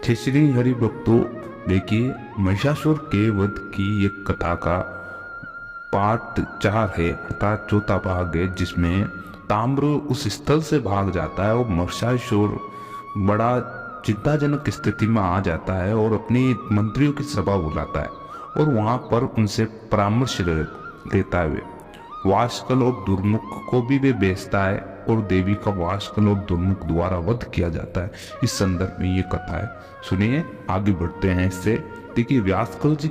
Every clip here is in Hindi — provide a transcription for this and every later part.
जय श्री हरि भक्तों, देखिए महिषासुर के वध की एक कथा का पार्ट 4 है, अर्थात चौथा भाग है, जिसमें ताम्र उस स्थल से भाग जाता है और महिषासुर बड़ा चिंताजनक स्थिति में आ जाता है और अपनी मंत्रियों की सभा बुलाता है और वहां पर उनसे परामर्श लेता है। वे वासकल और दुर्मुख को भी वे बेचता है और देवी का वासकल और दुर्मुख द्वारा वध किया जाता है। इस संदर्भ में ये कथा है, सुनिए, आगे बढ़ते हैं इससे। देखिए व्यास जी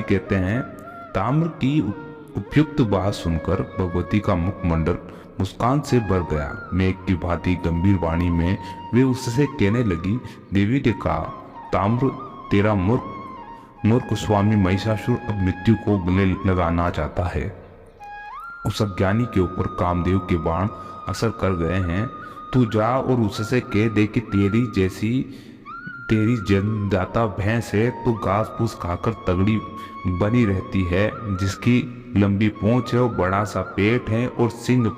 कहते हैं ताम्र की उपयुक्त बात सुनकर भगवती का मुखमंडल मुस्कान से भर गया। मेघ की भांति गंभीर वाणी में वे उससे कहने लगी। देवी ने कहा, ताम्र, तेरा मूर्ख स्वामी महिषासुर अब मृत्यु को गले लगाना चाहता है। उस अज्ञानी के ऊपर कामदेव के बाण असर कर गए हैं। तू जा और उससे कह दे कि तेरी जन्मदाता भैंस है तो घास फूस खाकर तगड़ी बनी रहती है, जिसकी लंबी पूंछ है और बड़ा सा पेट है और सिर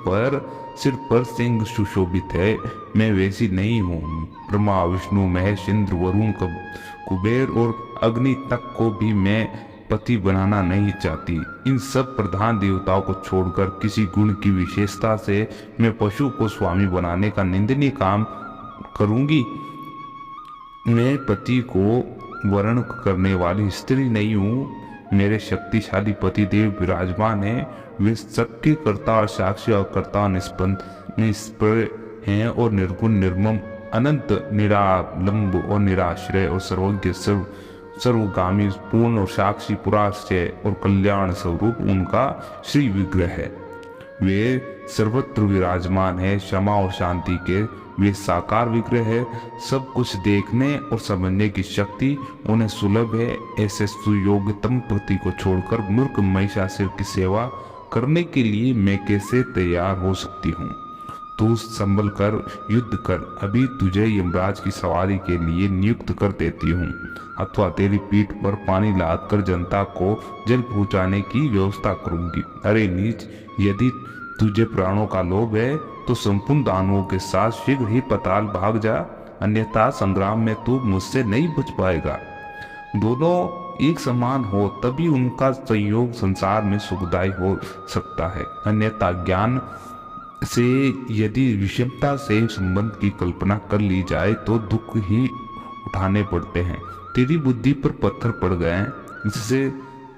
पर सिंह सुशोभित है। मैं वैसी नहीं हूँ। ब्रह्मा, विष्णु, महेश, इंद्र, वरुण, कुबेर और अग्नि तक को भी मैं पति बनाना नहीं चाहती। इन सब प्रधान देवताओं को छोड़कर किसी गुण की विशेषता से मैं पशु को स्वामी बनाने का निंदनीय काम करूंगी। मैं पति को वर्ण करने वाली स्त्री नहीं हूँ। मेरे शक्तिशाली पति देव विराजमान है। वे सबके कर्ता और साक्षी और कर्ता निष्प्रय हैं और निर्गुण, निर्मम, अनंत, निरालंब और निराश्रय और सर्वज्ञ, सर्वगामी, पूर्ण और साक्षी, पुराश्रय और कल्याण स्वरूप उनका श्री विग्रह है। वे सर्वत्र विराजमान है, क्षमा और शांति के वे साकार विग्रह है। सब कुछ देखने और समझने की शक्ति उन्हें सुलभ है। ऐसे सुयोग्यतम पति को छोड़कर मूर्ख महिषासुर की सेवा करने के लिए मैं कैसे तैयार हो सकती हूँ? तू संभल कर युद्ध कर। अभी तुझे यमराज की सवारी के लिए नियुक्त कर देती हूँ, अथवा तेरी पीठ पर पानी लाद कर जनता को जल पहुँचाने की व्यवस्था करूंगी। अरे नीच, यदि तुझे प्राणों का लोभ है तो संपूर्ण दानवों के साथ शीघ्र ही पाताल भाग जा, अन्यथा संग्राम में तू मुझसे नहीं बच पाएगा। दोनों एक समान हो तभी उनका संयोग संसार में सुखदायी हो सकता है, अन्यथा ज्ञान से यदि विषमता से संबंध की कल्पना कर ली जाए तो दुख ही उठाने पड़ते हैं। तेरी बुद्धि पर पत्थर पड़ गए हैं, जिससे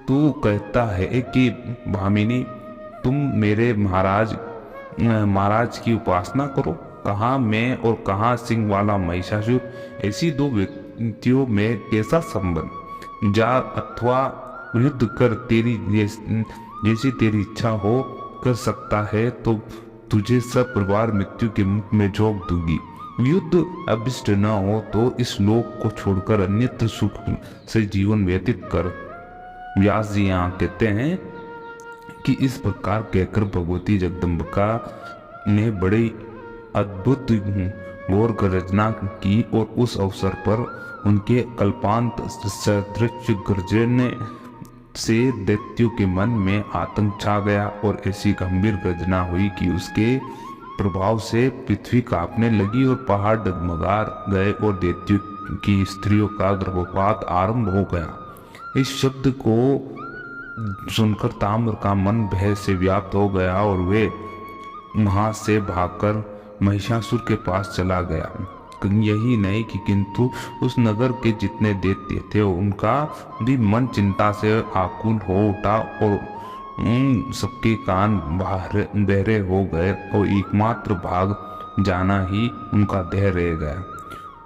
तू कहता है कि भामिनी, तुम मेरे महाराज की उपासना करो। कहाँ मैं और कहाँ सिंह वाला महिषासुर, ऐसी दो व्यक्तियों में कैसा संबंध? जा अथवा युद्ध कर, जैसी तेरी इच्छा हो कर सकता है तो तुझे सब परिवार मृत्यु के मुख में झोंक दूंगी। युद्ध अभिष्ट न हो तो इस लोक को छोड़कर अन्यत्र सुख से जीवन व्यतीत कर। व्यास जी यहाँ कहते हैं कि इस प्रकार कहकर भगवती जगदम्बिका ने बड़ी अद्भुत घोर गर्जना की और उस अवसर पर उनके कल्पांत सदृश गर्जने से दैत्यों के मन में आतंक छा गया और ऐसी गंभीर गर्जना हुई कि उसके प्रभाव से पृथ्वी कांपने लगी और पहाड़ डगमगा गए और दैत्यों की स्त्रियों का गर्भपात आरंभ हो गया। इस शब्द को सुनकर ताम्र का मन भय से व्याप्त हो गया और वे वहां से भागकर महिषासुर के पास चला गया। यही नहीं कि किंतु उस नगर के जितने दैत्य थे उनका भी मन चिंता से आकुल हो उठा और उन सबके कान बहरे हो गए और एकमात्र भाग जाना ही उनका ध्येय रह गया।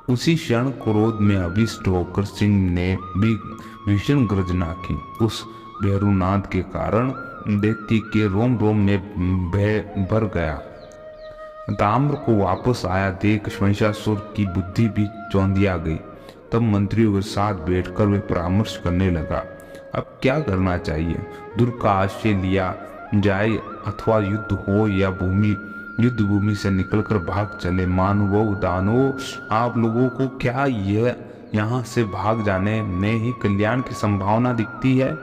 उसी क्षण क्रोध में अभिष्ट होकर सिंह ने भी भीषण गर्जना की। उस भैरुनाद के कारण दैत्य के रोम रोम में भय भर गया। ताम्र को वापस आया देख महिषासुर की बुद्धि भी चौंधिया गई। तब मंत्रियों के साथ बैठकर वे परामर्श करने लगा, अब क्या करना चाहिए? दुर्ग का आश्रय लिया जाए अथवा युद्ध हो या युद्ध भूमि से निकलकर भाग चले? मानवों, दानवों, आप लोगों को क्या यहाँ से भाग जाने में ही कल्याण की संभावना दिखती है?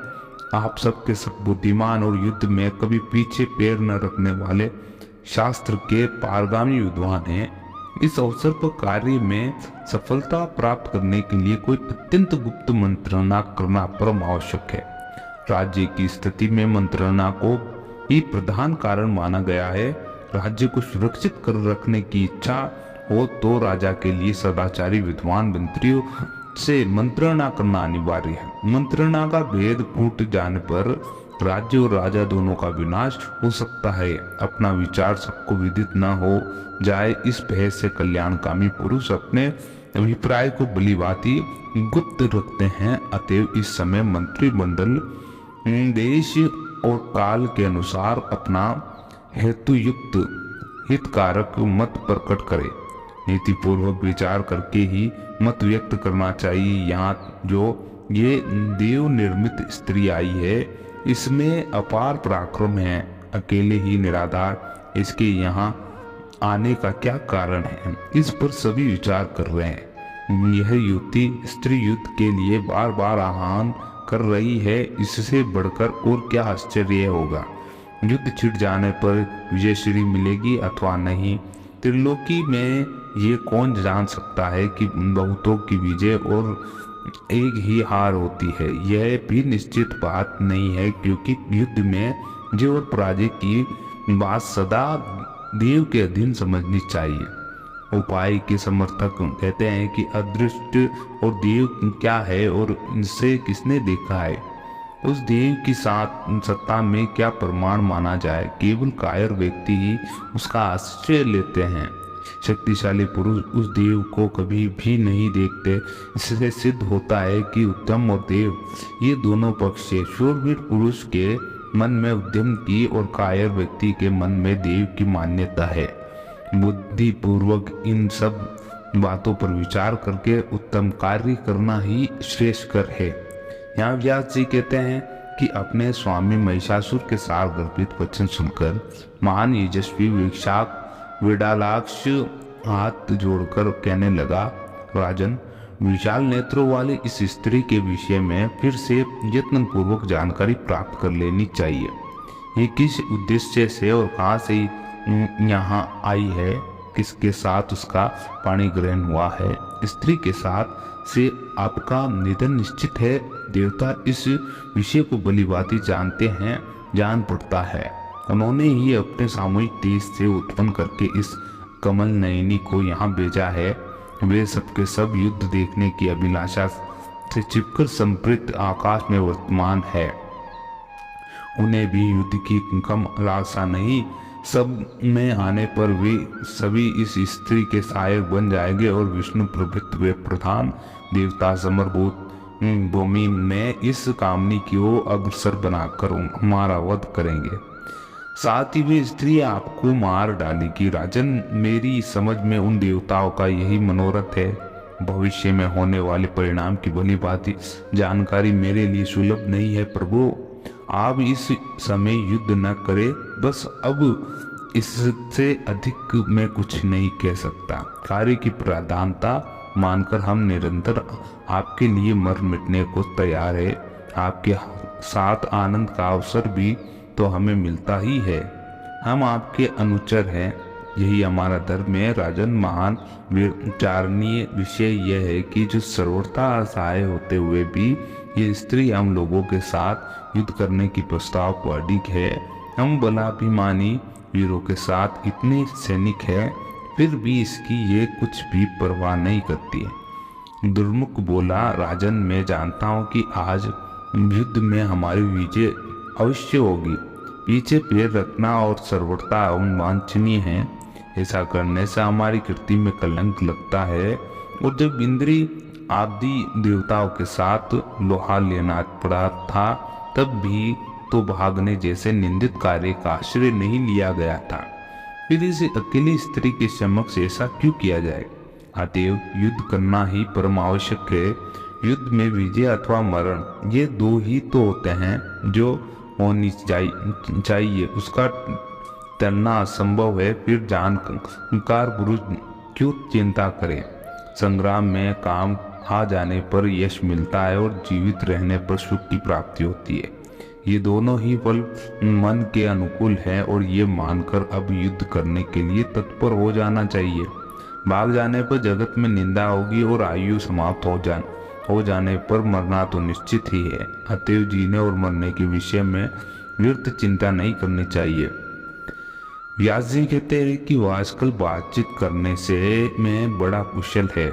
आप सबके सब बुद्धिमान और युद्ध में कभी पीछे पैर न रखने वाले शास्त्र के पारगामी विद्वान हैं। इस अवसर पर कार्य में सफलता प्राप्त करने के लिए कोई अत्यंत गुप्त मंत्रणा करना परम आवश्यक है। राज्य की स्थिति में मंत्रणा को ही प्रधान कारण माना गया है। राज्य को सुरक्षित कर रखने की इच्छा हो तो राजा के लिए सदाचारी विद्वान मंत्रियों से मंत्रणा करना अनिवार्य है। मंत्रणा का भेद फूट जाने पर राज्य और राजा दोनों का विनाश हो सकता है। अपना विचार सबको विदित न हो जाए, इस भय से कल्याणकामी पुरुष अपने अभिप्राय को भलीभांति गुप्त रखते हैं। अतएव इस समय मंत्रिमंडल देश और काल के अनुसार अपना हेतुयुक्त हितकारक मत प्रकट करे। नीतिपूर्वक विचार करके ही मत व्यक्त करना चाहिए। यहाँ जो ये देव निर्मित स्त्री आई है, इसमें अपार पराक्रम है, अकेले ही निराधार इसके यहाँ आने का क्या कारण है, इस पर सभी विचार कर रहे हैं। यह युवती स्त्री युद्ध के लिए बार बार आह्वान कर रही है, इससे बढ़कर और क्या आश्चर्य होगा। युद्ध छिड़ जाने पर विजयश्री मिलेगी अथवा नहीं, त्रिलोकी में ये कौन जान सकता है कि बहुतों की विजय और एक ही हार होती है। यह भी निश्चित बात नहीं है, क्योंकि युद्ध में जय और पराजय की बात सदा देव के अधीन समझनी चाहिए। उपाय के समर्थक कहते हैं कि अदृष्ट और देव क्या है और इनसे किसने देखा है, उस देव की सत्ता में क्या प्रमाण माना जाए। केवल कायर व्यक्ति ही उसका आश्रय लेते हैं। शक्तिशाली पुरुष उस देव को कभी भी नहीं देखते। इससे सिद्ध होता है कि उत्तम और देव ये दोनों पक्ष है। शूरवीर पुरुष के मन में उद्यम की और कायर व्यक्ति के मन में देव की मान्यता है। बुद्धि पूर्वक इन सब बातों पर विचार करके उत्तम कार्य करना ही श्रेष्ठकर है। यहाँ व्यास जी कहते हैं कि अपने स्वामी महिषासुर के सार गर्भित वचन सुनकर महान यशस्वी विडालाक्ष हाथ जोड़कर कहने लगा, राजन, विशाल नेत्रों वाली इस स्त्री के विषय में फिर से यत्न पूर्वक जानकारी प्राप्त कर लेनी चाहिए। ये किस उद्देश्य से और कहाँ से यहाँ आई है, किसके साथ उसका पाणी ग्रहण हुआ है। स्त्री के साथ से आपका निधन निश्चित है। देवता इस विषय को भलीभांति जानते हैं, जान पड़ता है। उन्होंने ही अपने सामूहिक तेज से उत्पन्न करके इस कमल नयनी को यहाँ भेजा है। वे सबके सब युद्ध देखने की अभिलाषा से चिपकर संप्रीत आकाश में वर्तमान है। उन्हें भी युद्ध की कम लालसा नहीं। सब में आने पर वे सभी इस स्त्री के सहायक बन जाएंगे और विष्णु प्रभृत वे प्रधान देवता समरभूत भूमि में इस कामनी की ओर अग्रसर बनाकर हमारा वध करेंगे। साथ ही वे स्त्री आपको मार डालेगी। राजन, मेरी समझ में उन देवताओं का यही मनोरथ है। भविष्य में होने वाले परिणाम की भलीभांति जानकारी मेरे लिए सुलभ नहीं है। प्रभु, आप इस समय युद्ध न करें, बस अब इससे अधिक मैं कुछ नहीं कह सकता। कार्य की प्राधान्यता मानकर हम निरंतर आपके लिए मर मिटने को तैयार है। आपके साथ आनंद का अवसर भी तो हमें मिलता ही है। हम आपके अनुचर हैं, यही हमारा धर्म है। राजन, महान विचारणीय विषय यह है कि जो सर्वथा असहाय होते हुए भी ये स्त्री हम लोगों के साथ युद्ध करने की प्रस्ताव पर अडिग है। हम बलाभिमानी वीरों के साथ इतने सैनिक हैं, फिर भी इसकी ये कुछ भी परवाह नहीं करती है। दुर्मुख बोला, राजन, मैं जानता हूँ कि आज युद्ध में हमारी विजय अवश्य होगी। पीछे पैर रखना और सर्वथा अवांछनीय है। ऐसा करने से हमारी कृति में कलंक लगता है। और जब इंद्री आदि देवताओं के साथ लोहा लेना पड़ा था, तब भी तो भागने जैसे निंदित कार्य का आश्रय नहीं लिया गया था। फिर इस अकेली स्त्री के समक्ष ऐसा क्यों किया जाए? अतएव युद्ध करना ही परम आवश्यक है। युद्ध में विजय अथवा मरण ये दो ही तो होते हैं जो होनी चाहिए। उसका टलना असंभव है। फिर जानकार पुरुष क्यों चिंता करे? संग्राम में काम आ जाने पर यश मिलता है और जीवित रहने पर सुख की प्राप्ति होती है। ये दोनों ही फल मन के अनुकूल है और ये मानकर अब युद्ध करने के लिए तत्पर हो जाना चाहिए। भाग जाने पर जगत में निंदा होगी और आयु समाप्त हो जाने पर मरना तो निश्चित ही है। अतएव जीने और मरने के विषय में व्यर्थ चिंता नहीं करनी चाहिए। व्यास जी कहते हैं कि वो आजकल बातचीत करने से मैं बड़ा कुशल है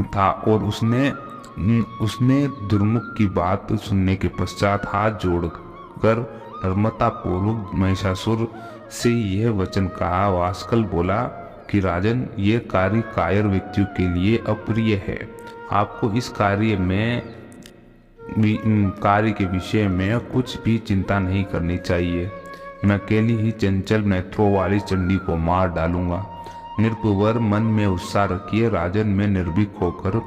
था, और उसने दुर्मुख की बात सुनने के पश्चात हाथ जोड़कर नम्रता पूर्वक महिषासुर से यह वचन कहा। वासकल बोला कि राजन, ये कार्य कायर व्यक्तियों के लिए अप्रिय है। आपको इस कार्य के विषय में कुछ भी चिंता नहीं करनी चाहिए। मैं अकेली ही चंचल नेत्रों वाली चंडी को मार डालूंगा। निर्भर मन में उत्साह रखिए राजन, मैं निर्भीक होकर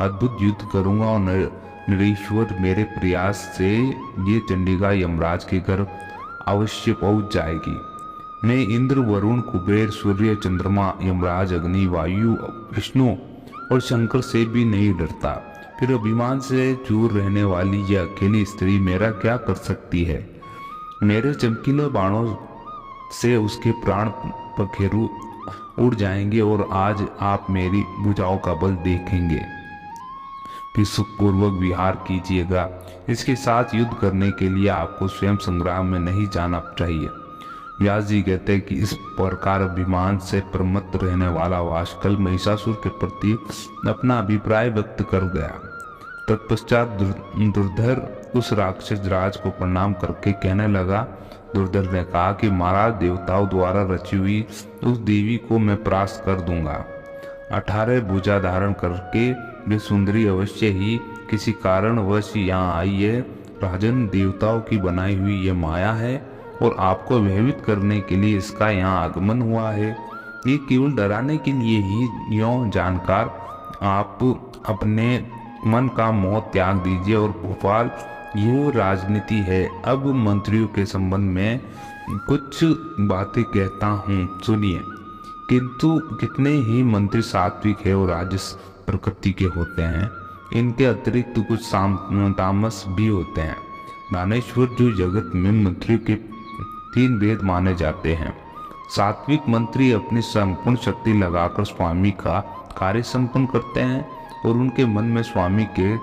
अद्भुत युद्ध करूंगा और निरीश्वर मेरे प्रयास से ये चंडिका यमराज के घर अवश्य पहुंच जाएगी। मैं इंद्र, वरुण, कुबेर, सूर्य, चंद्रमा, यमराज, अग्नि, वायु, विष्णु और शंकर से भी नहीं डरता। फिर अभिमान से चूर रहने वाली यह अकेली स्त्री मेरा क्या कर सकती है? मेरे चमकीले बाणों से उसके प्राण पखेरु उड़ जाएंगे और आज आप मेरी भुजाओं का बल देखेंगे। फिर सुखपूर्वक विहार कीजिएगा। इसके साथ युद्ध करने के लिए आपको स्वयं संग्राम में नहीं जाना चाहिए। व्यास जी कहते हैं कि इस प्रकार अभिमान से प्रमत्त रहने वाला वासकल महिषासुर के प्रति अपना अभिप्राय व्यक्त कर गया। तत्पश्चात दुर्धर उस राक्षस राज को प्रणाम करके कहने लगा। दुर्धर ने कहा कि महाराज, देवताओं द्वारा रची हुई उस देवी को मैं परास्त कर दूंगा। 18 भुजा धारण करके वे सुंदरी अवश्य ही किसी कारणवश यहाँ आई है। राजन, देवताओं की बनाई हुई ये माया है और आपको भयभीत करने के लिए इसका यहाँ आगमन हुआ है। ये केवल डराने के लिए ही यों जानकर आप अपने मन का मोह त्याग दीजिए। और भोपाल, ये राजनीति है। अब मंत्रियों के संबंध में कुछ बातें कहता हूँ, सुनिए। किंतु कितने ही मंत्री सात्विक है और राजस प्रकृति के होते हैं। इनके अतिरिक्त कुछ तामस भी होते हैं। दानेश्वर जो जगत में मंत्रियों के 3 वेद माने जाते हैं। सात्विक मंत्री अपनी संपूर्ण शक्ति लगाकर स्वामी का कार्य संपन्न करते हैं और उनके मन में स्वामी के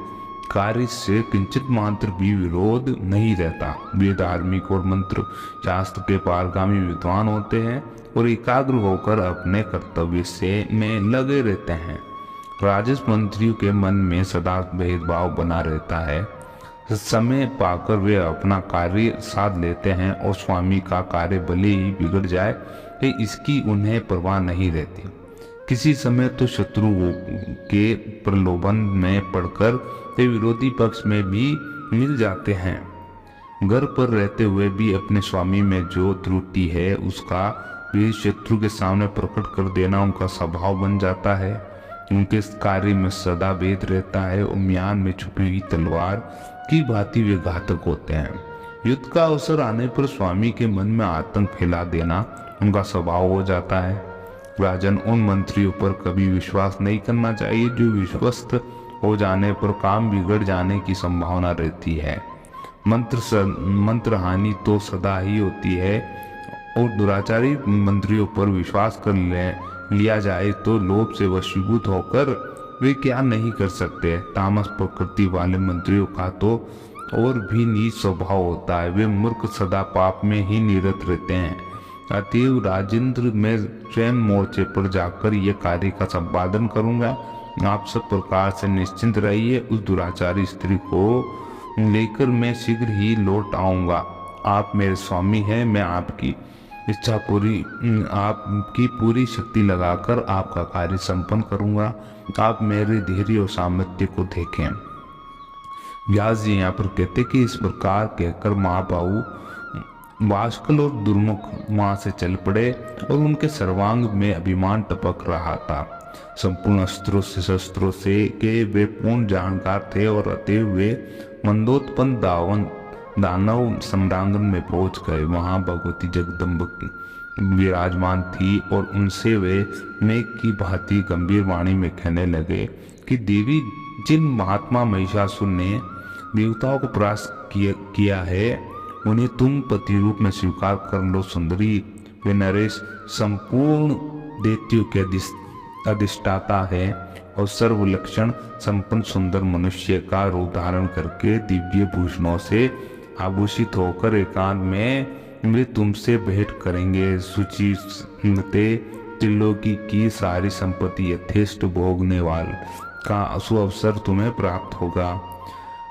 कार्य से किंचित मात्र भी विरोध नहीं रहता। वे धार्मिक और मंत्र शास्त्र के पारगामी विद्वान होते हैं और एकाग्र होकर अपने कर्तव्य से में लगे रहते हैं। राजस मंत्रियों के मन में सदा भेदभाव बना रहता है। समय पाकर वे अपना कार्य साध लेते हैं और स्वामी का कार्य भले ही बिगड़ जाए इसकी उन्हें परवाह नहीं रहती। किसी समय तो शत्रुओं के प्रलोभन में पड़कर वे विरोधी पक्ष में भी मिल जाते हैं। घर पर रहते हुए भी अपने स्वामी में जो त्रुटि है उसका वे शत्रु के सामने प्रकट कर देना उनका स्वभाव बन जाता है। उनके कार्य में सदा भेद रहता है और म्यान में छुपी हुई तलवार की भांति वे घातक होते हैं। युद्ध का अवसर आने पर स्वामी के मन में आतंक फैला देना उनका स्वभाव हो जाता है। राजन, उन मंत्रियों पर कभी विश्वास नहीं करना चाहिए जो विश्वस्त हो जाने पर काम बिगड़ जाने की संभावना रहती है। मंत्र हानि तो सदा ही होती है और दुराचारी मंत्रियों पर विश्वास कर लिया जाए तो लोभ से वशीभूत होकर वे क्या नहीं कर सकते। तामस प्रकृति वाले मंत्रियों का तो और भी नीच स्वभाव होता है। वे मूर्ख सदा पाप में ही निरत रहते हैं। अतएव राजेंद्र, मैं स्वयं मोर्चे पर जाकर ये कार्य का संपादन करूंगा। आप सब प्रकार से निश्चिंत रहिए। उस दुराचारी स्त्री को लेकर मैं शीघ्र ही लौट आऊंगा। आप मेरे स्वामी हैं। मैं आपकी पूरी शक्ति लगाकर आपका कार्य संपन्न करूंगा। आप मेरे धैर्य और सामर्थ्य को देखें। व्यास जी यहाँ पर कहते कि इस प्रकार कहकर महाबाहु वासकल और दुर्मुख वहां से चल पड़े और उनके सर्वांग में अभिमान टपक रहा था। संपूर्ण अस्त्रों से शस्त्रों से के वे पूर्ण जानकार थे और अतएव वे मंदोत्पन्न दानव सम्रांगण में पहुंच गए। वहां भगवती जगदम्ब विराजमान थी और उनसे वे मेघ की भांति गंभीर वाणी में कहने लगे कि देवी, जिन महात्मा महिषासुर ने देवताओं को परास्त किया है उन्हें तुम पति रूप में स्वीकार कर लो। सुंदरी, वे नरेश संपूर्ण दैत्यों के अधिष्ठाता है और सर्वलक्षण संपन्न सुंदर मनुष्य का रूप धारण करके दिव्य भूषणों से आभूषित होकर एकांत में वे तुमसे भेंट करेंगे। सुचिते त्रिलोकी की सारी संपत्ति यथेष्ट भोगने वाल का सुअवसर तुम्हें प्राप्त होगा।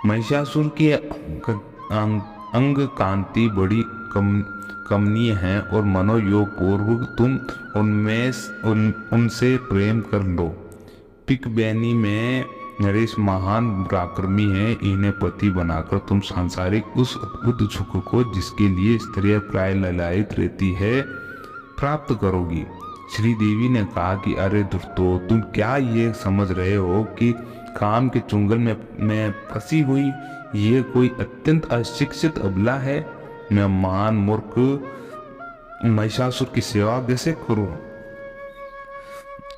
महिषासुर की अंग कांति बड़ी कमनीय है और मनोयोग पूर्वक तुम उनसे प्रेम कर लो। पिकबैनी में नरेश महान पराक्रमी है, इन्हें पति बनाकर तुम सांसारिक उस अद्भुत सुख को जिसके लिए स्त्रियां प्राय ललायित रहती है प्राप्त करोगी। श्री देवी ने कहा कि अरे दुष्टो, तुम क्या ये समझ रहे हो कि काम के चुंगल में फंसी हुई ये कोई अत्यंत अशिक्षित अबला है? मैं महान मूर्ख महिषासुर की सेवा कैसे करूं?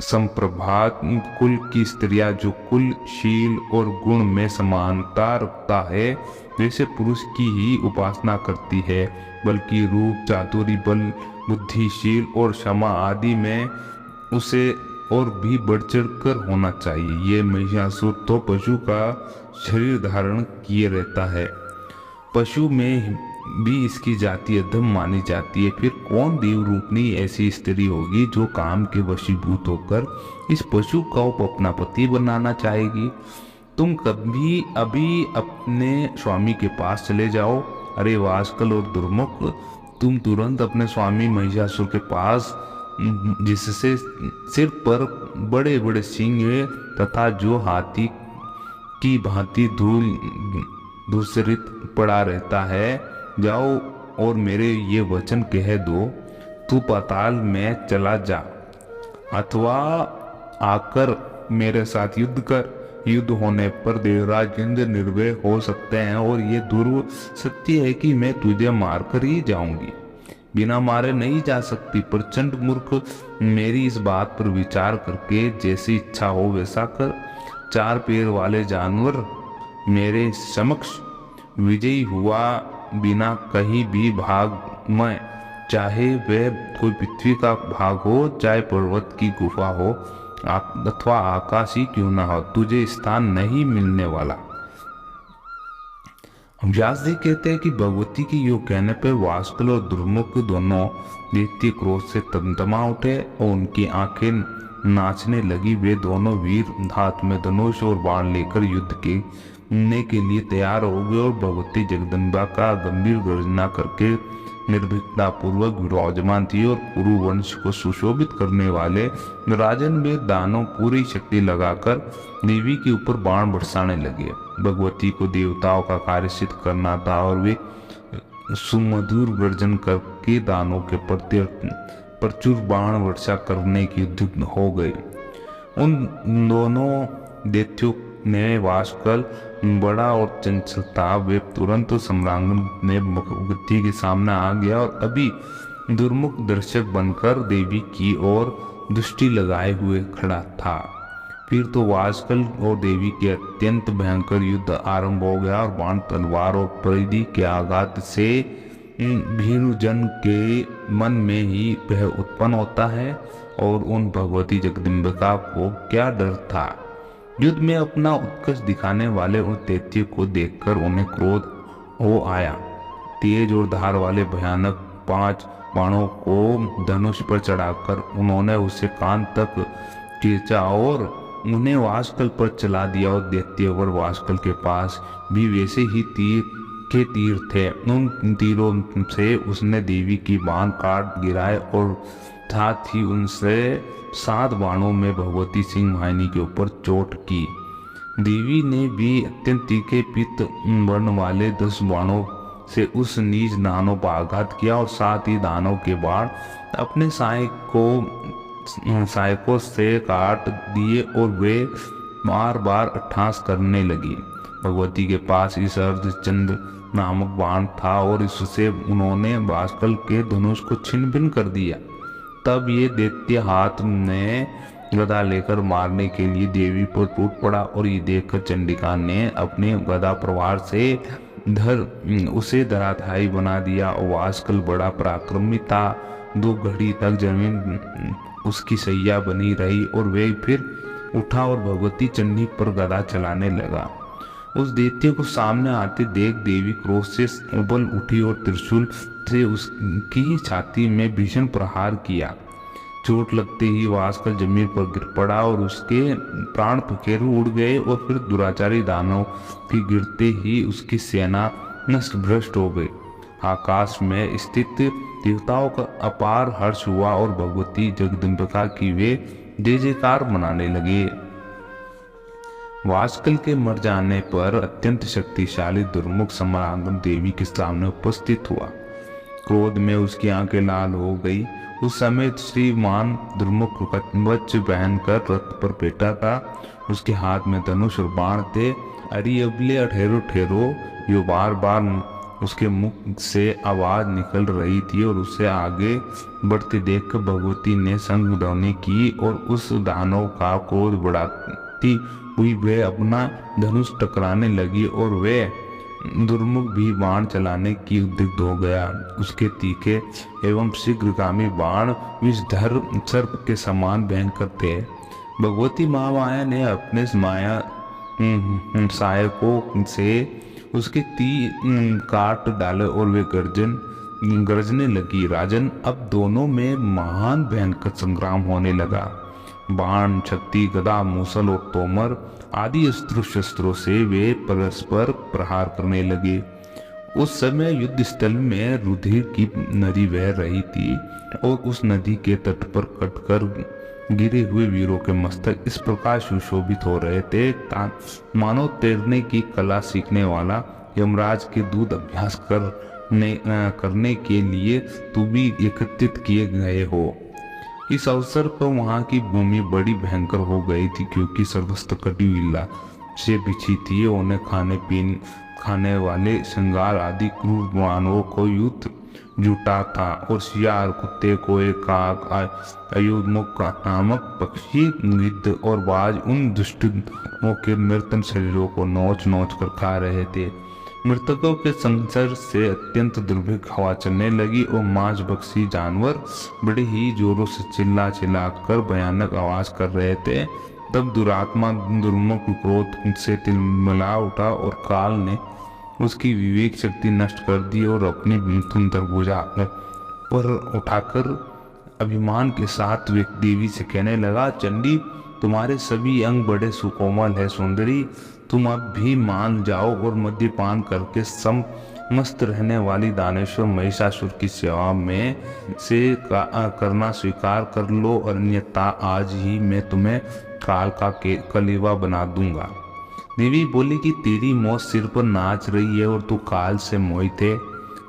संप्रभात कुल की स्त्रियां जो कुल शील और गुण में समानता रखता है वैसे पुरुष की ही उपासना करती है, बल्कि रूप, चातुरी, बल, बुद्धिशील और क्षमा आदि में उसे और भी बढ़ चढ़ कर होना चाहिए। ये महिषासुर तो पशु का शरीर धारण किए रहता है, पशु में भी इसकी जाति अधम मानी जाती है। फिर कौन देव रूपनी ऐसी स्त्री होगी जो काम के वशीभूत होकर इस पशु को अपना पति बनाना चाहेगी? तुम कभी अभी अपने स्वामी के पास चले जाओ। अरे वास्कल और दुर्मुख, तुम तुरंत अपने स्वामी महिषासुर के पास, जिससे सिर पर बड़े बड़े सींग तथा जो हाथी की भांति धूसरित पड़ा रहता है, जाओ और मेरे ये वचन कह दो, तू पाताल में चला जा अथवा आकर मेरे साथ युद्ध कर। युद्ध होने पर देवराज इंद्र निर्भय हो सकते हैं और ये ध्रुव सत्य है कि मैं तुझे मारकर ही जाऊंगी, बिना मारे नहीं जा सकती। प्रचंड मूर्ख, मेरी इस बात पर विचार करके जैसी इच्छा हो वैसा कर। चार पैर वाले जानवर मेरे समक्ष विजयी हुआ बिना कहीं भी भाग में, चाहे वह कोई पृथ्वी का भाग हो, चाहे पर्वत की गुफा हो अथवा आकाश ही क्यों ना हो, तुझे स्थान नहीं मिलने वाला। व्यास जी कहते हैं कि भगवती के योग कहने पर वास्कल और दुर्मुख दोनों दैत्य क्रोध से तमतमा उठे और उनकी आंखें नाचने लगी। वे दोनों वीर हाथ में धनुष और बाण लेकर युद्ध के लिए तैयार हो गए और भगवती जगदम्बा का गंभीर गर्जना करके निर्भीकता पूर्वक विराजमान थी और कुरु वंश को सुशोभित करने वाले राजन में दानव पूरी शक्ति लगाकर देवी के ऊपर बाण बरसाने लगे। भगवती को देवताओं का कार्य सिद्ध करना था और वे सुमधुर गर्जन करके दानों के प्रति प्रचुर बाण वर्षा करने की उद्युक्त हो गए। उन दोनों दैत्यों ने वास्कल बड़ा और चंचल था, वे तुरंत सम्रांगण में भगवती के सामने आ गया और अभी दुर्मुख दर्शक बनकर देवी की ओर दृष्टि लगाए हुए खड़ा था। फिर तो वास्कल और देवी के अत्यंत भयंकर युद्ध आरंभ हो गया और बाण, तलवार और परिधि के आघात से भीरु जन के मन में ही भय उत्पन्न होता है और उन भगवती जगदम्बिका को क्या डर था। युद्ध में अपना उत्कर्ष दिखाने वाले उन दैत्य को देखकर उन्हें क्रोध हो आया। तेज और धार वाले भयानक 5 बाणों को धनुष पर चढ़ाकर उन्होंने उसे कान तक खींचा और उन्हें वास्कल पर चला दिया और दैत्यवर वास्कल के पास भी वैसे ही तीर थे। उन तीरों से उसने देवी की बाण काट गिराए और साथ ही उनसे 7 बाणों में भगवती सिंह वाहिनी के ऊपर चोट की। देवी ने भी अत्यंत तीखे पित्त वर्ण वाले 10 बाणों से उस नीच दानव पर आघात किया और साथ ही दानव के बाण अपने सहायकों से काट दिए और वे बार बार अट्ठास करने लगी। भगवती के पास इस अर्धचंद्र नामक बाण था और इससे उन्होंने वास्कल के धनुष को छिन्न भिन्न कर दिया। तब ये दैत्य हाथ में गदा लेकर मारने के लिए देवी पर टूट पड़ा और ये देखकर चंडिका ने अपने गदा प्रहार से उसे धराशायी बना दिया और वास्कल बड़ा पराक्रमी था। 2 घड़ी तक जमीन उसकी सैया बनी रही और वे फिर उठा और भगवती चंडी पर गदा चलाने लगा। उस दैत्य को सामने आते देख देवी क्रोध से उबल उठी और त्रिशूल से उसकी छाती में भीषण प्रहार किया। चोट लगते ही वास्कर जमीन पर गिर पड़ा और उसके प्राण पखेरु उड़ गए और फिर दुराचारी दानव की गिरते ही उसकी सेना नष्ट भ्रष्ट हो गई। आकाश में स्थित देवताओं का अपार हर्ष हुआ और भगवती जगदम्बिका की वे जय जयकार मनाने लगे। वास्कल के मर जाने पर अत्यंत शक्तिशाली दुर्मुख समागम देवी के सामने उपस्थित हुआ। क्रोध में उसकी आंखें लाल हो गई। उस समय श्रीमान दुर्मुख कवच पहनकर रथ पर बैठा था। उसके हाथ में धनुष और बाण थे। अरे अबले ठहरो ठहरो, यो बार बार उसके मुख से आवाज निकल रही थी और उसे आगे बढ़ते देखकर भगवती ने संग ध्वनि की और उस दानव का क्रोध बढ़ाती हुई वे अपना धनुष टकराने लगी और वे दुर्मुख भी बाण चलाने की उद्युक्त हो गया। उसके तीखे एवं शीघ्रगामी बाण विषधर सर्प के समान भयंकर थे। भगवती महामाया ने अपने माया सहायकों से उसके तीर काट डाले और वे गरजने लगी। राजन, अब दोनों में महान भयंकर संग्राम होने लगा। बाण, शक्ति, गदा, मूसल और तोमर आदि अस्त्र शस्त्रों से वे परस्पर प्रहार करने लगे। उस समय युद्ध स्थल में रुधिर की नदी बह रही थी और उस नदी के तट पर कटकर गिरे हुए वीरों के मस्तक इस प्रकार सुशोभित हो रहे थे मानो तैरने की कला सीखने वाला यमराज के दूत अभ्यास करने के लिए तू भी एकत्रित किए गए हो। इस अवसर पर वहां की भूमि बड़ी भयंकर हो गई थी, क्योंकि सर्वस्त्र कटी हुई से बिछी थी। उन्हें खाने वाले श्रृंगार आदि क्रूर मानवों को युद्ध जुटा था और शियार, कुत्ते, कोए, काक, अयुधमुख नामक पक्षी, गिद्ध और बाज उन दुष्टों के मृतन शरीरों को नोच नोच कर खा रहे थे। मृतकों के संसर्ग से अत्यंत दुर्भिक्ष हवा चलने लगी और मांस बख्शी जानवर बड़े ही जोरों से चिल्ला चिल्ला कर भयानक आवाज कर रहे थे। तब दुरात्मा दुर्मुख क्रोध से तिलमिला उठा और काल ने उसकी विवेक शक्ति नष्ट कर दी और अपनी सुंदर भुजा पर उठाकर अभिमान के साथ देवी से कहने लगा, चंडी, तुम्हारे सभी अंग बड़े सुकोमल है सुंदरी, तुम अब भी मान जाओ और मद्यपान करके मस्त रहने वाली दानेश्वर महिषासुर की सेवा में से करना स्वीकार कर लो, और अन्यथा आज ही मैं तुम्हें काल का कलेवा बना दूंगा। देवी बोली कि तेरी मौत सिर पर नाच रही है और तू काल से मोहित है,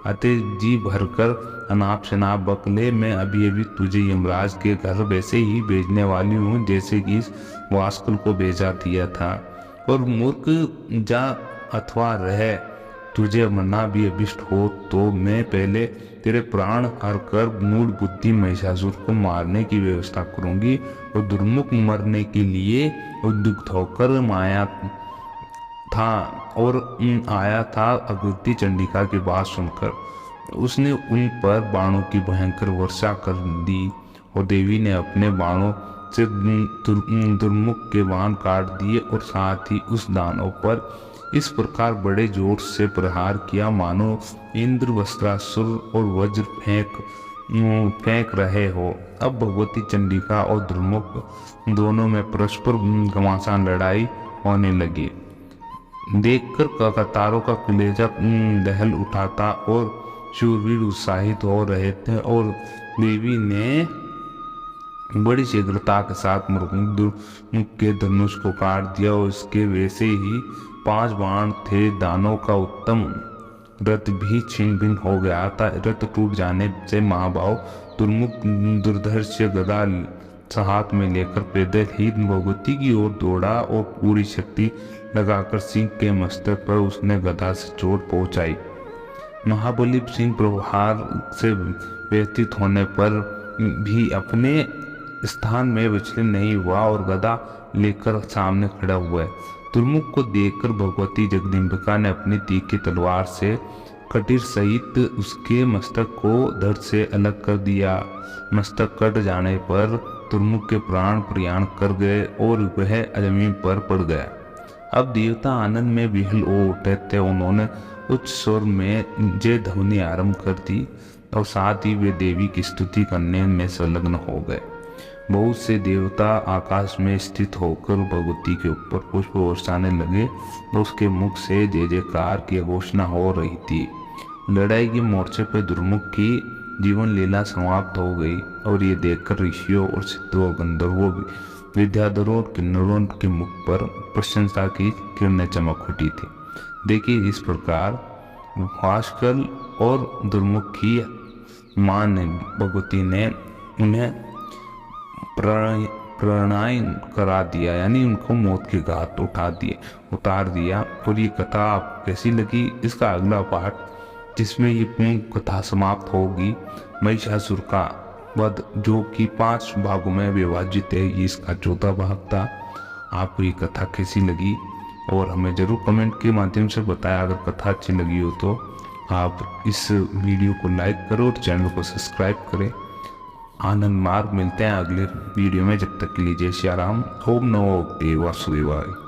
अतः जी भरकर अनाप शनाप बकले, मैं अभी अभी तुझे यमराज के घर वैसे ही भेजने वाली हूँ जैसे कि इस वास्कुल को भेजा दिया था। और मूर्ख जा अथवा रह, तुझे मरना भी अभिष्ट हो तो मैं पहले तेरे प्राण हर कर मूल बुद्धि महिषासुर को मारने की व्यवस्था करूंगी। और दुर्मुख मरने के लिए उद्युक्त होकर माया था और आया था अगुति चंडिका की बात सुनकर। उसने उन पर बाणों की भयंकर वर्षा कर दी और देवी ने अपने बाणों से दुर्मुख के बाण काट दिए और साथ ही उस दानव पर इस प्रकार बड़े जोर से प्रहार किया मानो इंद्र वस्त्रासुर और वज्र फेंक रहे हो। अब भगवती चंडिका और दुर्मुख दोनों में परस्पर घमासान लड़ाई होने लगी। देखकर कतारों का कलेजा दहल उठाता और शूरवीर उत्साहित हो रहे थे और देवी ने बड़ी शीघ्रता के साथ दुर्मुख के धनुष को काट दिया और उसके वैसे ही 5 बाण थे। दानों का उत्तम रथ भी छिन्न भिन्न हो गया था। रथ टूट जाने से महाभाव दुर्मुख दुर्धर्ष गदा हाथ में लेकर पैदल ही भगवती की ओर दौड़ा और पूरी शक्ति लगाकर सिंह के मस्तक पर उसने गदा से चोट पहुंचाई। महाबली सिंह प्रहार से व्यतीत होने पर भी अपने स्थान में विचलित नहीं हुआ और गदा लेकर सामने खड़ा हुआ है। दुर्मुख को देखकर भगवती जगदम्बिका ने अपनी तीखी तलवार से कटीर सहित उसके मस्तक को धड़ से अलग कर दिया। मस्तक कट जाने पर दुर्मुख के प्राण प्रयाण कर गए और वह जमीन पर पड़ गया। अब देवता आनंद में विह्वल हो उठे थे। उन्होंने उच्च स्वर में जय ध्वनि आरंभ कर दी और साथ ही वे देवी की स्तुति करने में संलग्न हो गए। बहुत से देवता आकाश में स्थित होकर भगवती के ऊपर पुष्प बरसाने लगे और उसके मुख से जय जयकार की घोषणा हो रही थी। लड़ाई के मोर्चे पर दुर्मुख की जीवन लीला समाप्त हो गई और ये देखकर ऋषियों और सिद्धों, गंधर्वों, विद्याधरों और किन्नरों के मुख पर प्रशंसा की किरणें चमक उठी थी। देखिए, इस प्रकार भास्कर और दुर्मुख की मां ने, भगवती ने उन्हें प्रणायन करा दिया, यानी उनको मौत के घाट उतार दिया। और ये कथा आपको कैसी लगी? इसका अगला पार्ट, जिसमें ये पूर्ण कथा समाप्त होगी, महिषासुर का वध, जो कि 5 भागों में विभाजित है, ये इसका 4था भाग था। आपको ये कथा कैसी लगी और हमें जरूर कमेंट के माध्यम से बताएं। अगर कथा अच्छी लगी हो तो आप इस वीडियो को लाइक करो और चैनल को सब्सक्राइब करें। आनंद मार्ग मिलते हैं अगले वीडियो में। जब तक के लिए जय श्री राम। ओम नमो भगवते वासुदेवाय।